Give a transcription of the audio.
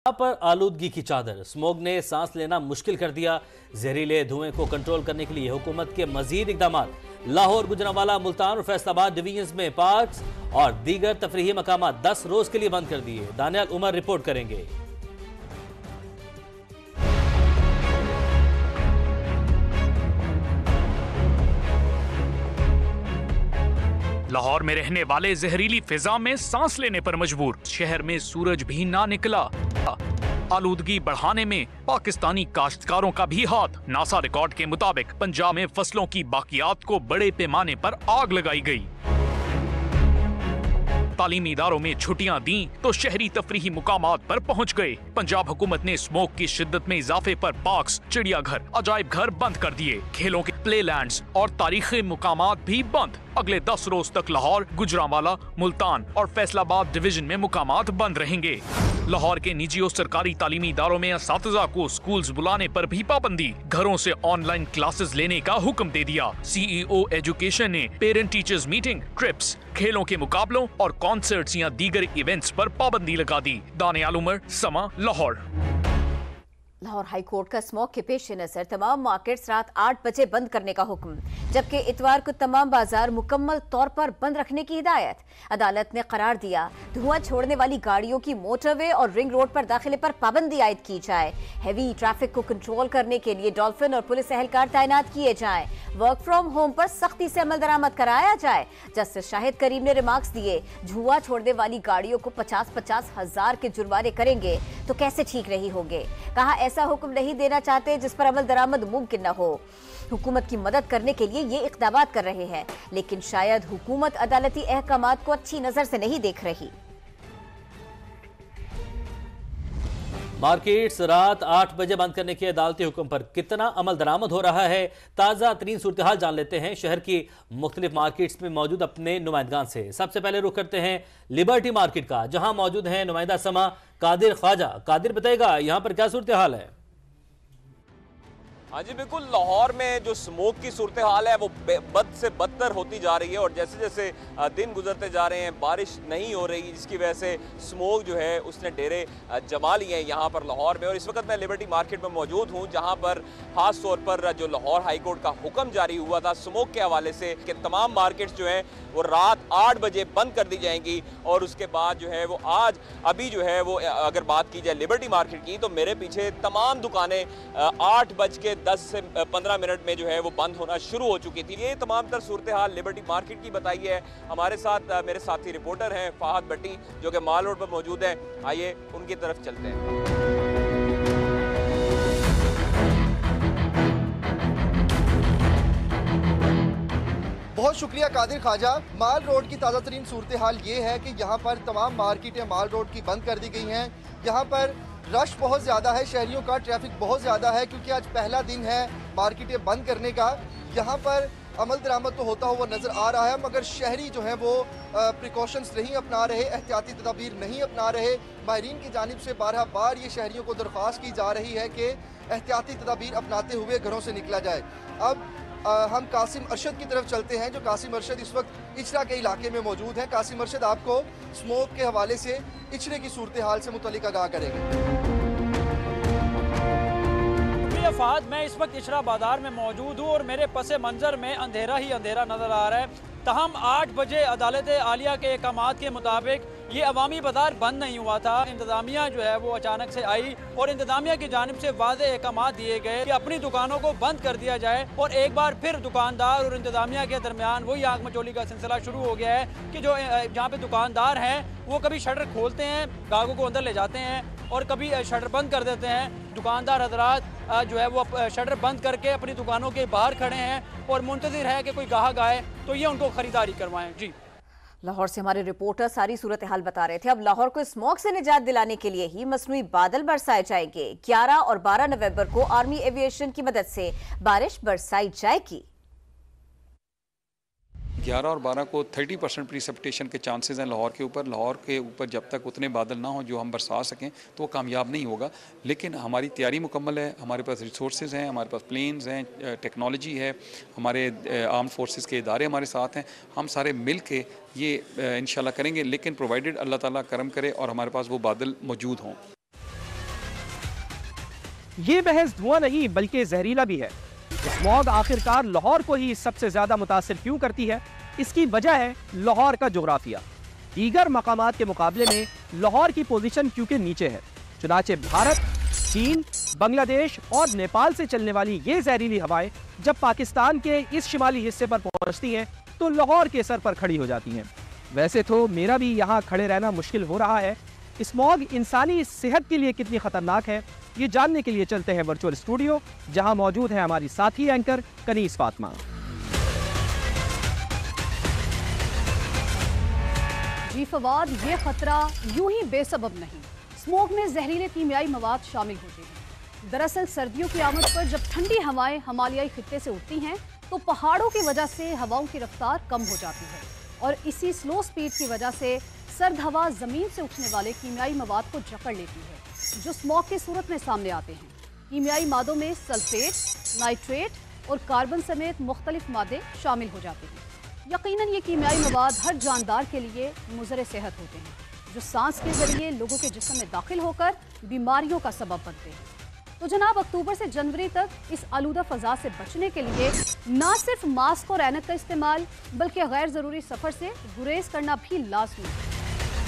यहाँ पर आलूदगी की चादर, स्मोग ने सांस लेना मुश्किल कर दिया। जहरीले धुएं को कंट्रोल करने के लिए हुकूमत के मजीद इकदाम। लाहौर, गुजरांवाला, मुल्तान और फैसलाबाद डिवीजन में पार्क्स और दीगर तफरीही मकाम 10 रोज के लिए बंद कर दिए। दानियाल उमर रिपोर्ट करेंगे। लाहौर में रहने वाले जहरीली फिजा में सांस लेने पर मजबूर। शहर में सूरज भी ना निकला। आलूदगी बढ़ाने में पाकिस्तानी काश्तकारों का भी हाथ। नासा रिकॉर्ड के मुताबिक पंजाब में फसलों की बाकियात को बड़े पैमाने पर आग लगाई गई। तालीमी इदारों में छुट्टियां दी तो शहरी तफरीही मुकामात पर पहुंच गए। पंजाब हुकूमत ने स्मोक की शिद्दत में इजाफे पर पार्क्स, चिड़ियाघर, अजायब घर बंद कर दिए। खेलों के प्लेलैंड्स और तारीखी मुकामात भी बंद। अगले 10 रोज तक लाहौर, गुजरांवाला, मुल्तान और फैसलाबाद डिवीजन में मुकामात बंद रहेंगे। लाहौर के निजी और सरकारी तालीमी इदारों में असातिज़ा को स्कूल्स बुलाने पर भी पाबंदी। घरों से ऑनलाइन क्लासेस लेने का हुक्म दे दिया। CEO एजुकेशन ने पेरेंट टीचर्स मीटिंग, ट्रिप्स, खेलों के मुकाबलों और कॉन्सर्ट्स या दीगर इवेंट्स पर पाबंदी लगा दी। दानियाल उमर, समा, लाहौर। लाहौर हाई कोर्ट का स्मोक के पेश नजर तमाम मार्केट्स रात 8 बजे बंद करने का हुक्म, जबकि इतवार को तमाम बाजार मुकम्मल तौर पर बंद रखने की हिदायत। अदालत ने करार दिया धुआं छोड़ने वाली गाड़ियों की मोटरवे और रिंग रोड पर दाखिले पर पाबंदी आयद की जाए। हैवी ट्रैफिक को कंट्रोल करने के लिए डॉल्फिन और पुलिस एहलकार तैनात किए जाएं। वर्क फ्रॉम होम पर सख्ती से अमल दरामद कराया जाए। जस्टिस शाहिद करीम ने रिमार्क्स दिए, धुआं छोड़ने वाली गाड़ियों को 50-50 हजार के जुर्माने करेंगे तो कैसे ठीक रही होंगे। कहा ऐसा हुक्म नहीं देना चाहते जिस पर अमल दरामद मुमकिन न हो। हुकूमत की मदद करने के लिए ये इक़दाम कर रहे हैं, लेकिन शायद हुकूमत अदालती अहकामात को अच्छी नजर से नहीं देख रही। मार्केट्स रात 8 बजे बंद करने के अदालती हुक्म पर कितना अमल दरामद हो रहा है, ताज़ा तरीन सूरत हाल जान लेते हैं शहर की मुख्तलिफ मार्केट्स में मौजूद अपने नुमाइंदगान से। सबसे पहले रुख करते हैं लिबर्टी मार्केट का, जहां मौजूद हैं नुमाइंदा समा कादिर ख्वाजा। कादिर, बताएगा यहाँ पर क्या सूरत हाल है? हाँ जी बिल्कुल, लाहौर में जो स्मोक की सूरत हाल है वो बद से बदतर होती जा रही है और जैसे जैसे दिन गुजरते जा रहे हैं बारिश नहीं हो रही, जिसकी वजह से स्मोक जो है उसने डेरे जमा लिए हैं यहाँ पर लाहौर में। और इस वक्त मैं लिबर्टी मार्केट में मौजूद हूँ, जहाँ पर ख़ास तौर पर जो लाहौर हाई कोर्ट का हुक्म जारी हुआ था स्मोक के हवाले से कि तमाम मार्केट्स जो हैं वो रात 8 बजे बंद कर दी जाएंगी। और उसके बाद जो है वो आज अभी जो है वो अगर बात की जाए लिबर्टी मार्केट की, तो मेरे पीछे तमाम दुकानें 8:10 से 15 मिनट में जो है वो बंद होना शुरू हो चुकी थी। ये तमाम तर सूरत हाल लिबर्टी मार्केट की बताई है। हमारे साथ मेरे साथी रिपोर्टर हैं फाहद भट्टी, जो कि माल रोड पर मौजूद हैं। आइए उनकी तरफ चलते हैं। बहुत शुक्रिया कादिर ख्वाजा। माल रोड की ताज़ा तरीन सूरत हाल ये है कि यहाँ पर तमाम मार्केटें माल रोड की बंद कर दी गई हैं। यहाँ पर रश बहुत ज़्यादा है, शहरियों का ट्रैफिक बहुत ज़्यादा है, क्योंकि आज पहला दिन है मार्केटें बंद करने का। यहाँ पर अमल दरामद तो होता हुआ नज़र आ रहा है, मगर शहरी जो है वो प्रिकॉशंस नहीं अपना रहे, एहतियाती तदाबीर नहीं अपना रहे। माहिरीन की जानिब से बारहा बार ये शहरियों को दरख्वास्त की जा रही है कि एहतियाती तदाबीर अपनाते हुए घरों से निकला जाए। अब हम कासिम अरशद की तरफ चलते हैं, जो कासिम अरशद इस वक्त इचरा के इलाके में मौजूद हैं। कासिम अरशद आपको स्मोक के हवाले से इचरे की सूरत हाल से मुतल्लिक आगाह करेंगे। फाद, मैं इस वक्त इचरा बाजार में मौजूद हूँ और मेरे पसे मंजर में अंधेरा ही अंधेरा नज़र आ रहा है। तहम 8 बजे अदालत आलिया के अहकामात के मुताबिक ये अवामी बाजार बंद नहीं हुआ था। इंतज़ामिया जो है वो अचानक से आई और इंतज़ामिया की जानिब से वाज़े अहकामात दिए गए कि अपनी दुकानों को बंद कर दिया जाए। और एक बार फिर दुकानदार और इंतज़ामिया के दरमियान वही आग मचोली का सिलसिला शुरू हो गया है कि जो जहाँ पे दुकानदार हैं वो कभी शटर खोलते हैं, ग्राहकों को अंदर ले जाते हैं, और कभी शटर बंद कर देते हैं। दुकानदार हजरात जो है वो शटर बंद करके अपनी दुकानों के बाहर खड़े हैं और मुंतज़िर है कि कोई ग्राहक आए तो ये उनको खरीदारी करवाएं। जी, लाहौर से हमारे रिपोर्टर सारी सूरत हाल बता रहे थे। अब लाहौर को स्मोक से निजात दिलाने के लिए ही मसनूई बादल बरसाए जाएंगे। 11 और 12 नवंबर को आर्मी एविएशन की मदद से बारिश बरसाई जाएगी। 11 और 12 को 30% प्रीसिपिटेशन के चांसेस हैं लाहौर के ऊपर। लाहौर के ऊपर जब तक उतने बादल ना हो जो हम बरसा सकें तो वो कामयाब नहीं होगा। लेकिन हमारी तैयारी मुकम्मल है, हमारे पास रिसोर्सेज हैं, हमारे पास प्लेन्स हैं, टेक्नोलॉजी है, हमारे आर्म फोर्सेस के इदारे हमारे साथ हैं। हम सारे मिल के ये इंशाल्लाह करेंगे, लेकिन प्रोवाइडेड अल्लाह ताला करम करे और हमारे पास वो बादल मौजूद हों। ये महज धुआं नहीं बल्कि जहरीला भी है। स्मॉग आखिरकार लाहौर को ही सबसे ज्यादा मुतासिर क्यों करती है? इसकी वजह है लाहौर का जोग्राफिया। दीगर मकामात के मुकाबले में लाहौर की पोजीशन क्योंकि नीचे है, चुनाचे भारत, चीन, बांग्लादेश और नेपाल से चलने वाली ये जहरीली हवाएं जब पाकिस्तान के इस शिमाली हिस्से पर पहुंचती हैं तो लाहौर के सर पर खड़ी हो जाती हैं। वैसे तो मेरा भी यहाँ खड़े रहना मुश्किल हो रहा है। स्मॉग इंसानी सेहत के लिए कितनी खतरनाक है, ये जानने के लिए चलते हैं वर्चुअल स्टूडियो, जहां मौजूद है हमारी साथी एंकर कनीस फातिमा। जी फवाद, ये खतरा यूं ही बेसबब नहीं। स्मोक में जहरीले कीमियाई मवाद शामिल होते हैं। दरअसल सर्दियों की आमद पर जब ठंडी हवाएं हिमालयाई खित्ते से उठती हैं तो पहाड़ों की वजह से हवाओं की रफ्तार कम हो जाती है और इसी स्लो स्पीड की वजह से सर्द हवा जमीन से उठने वाले कीमियाई मवाद को जकड़ लेती है, जो स्मॉग की सूरत में सामने आते हैं। कीमियाई मादों में सल्फेट, नाइट्रेट और कार्बन समेत मुख्तलिफ मादे शामिल हो जाते हैं। यकीनन ये कीमियाई मवाद हर जानदार के लिए मुज़र सेहत होते हैं, जो सांस के जरिए लोगों के जिस्म में दाखिल होकर बीमारियों का सबब बनते हैं। तो जनाब, अक्टूबर से जनवरी तक इस आलूदा फ़ज़ा से बचने के लिए ना सिर्फ मास्क और ऐनक का इस्तेमाल बल्कि गैर ज़रूरी सफ़र से गुरेज करना भी लाज़मी है।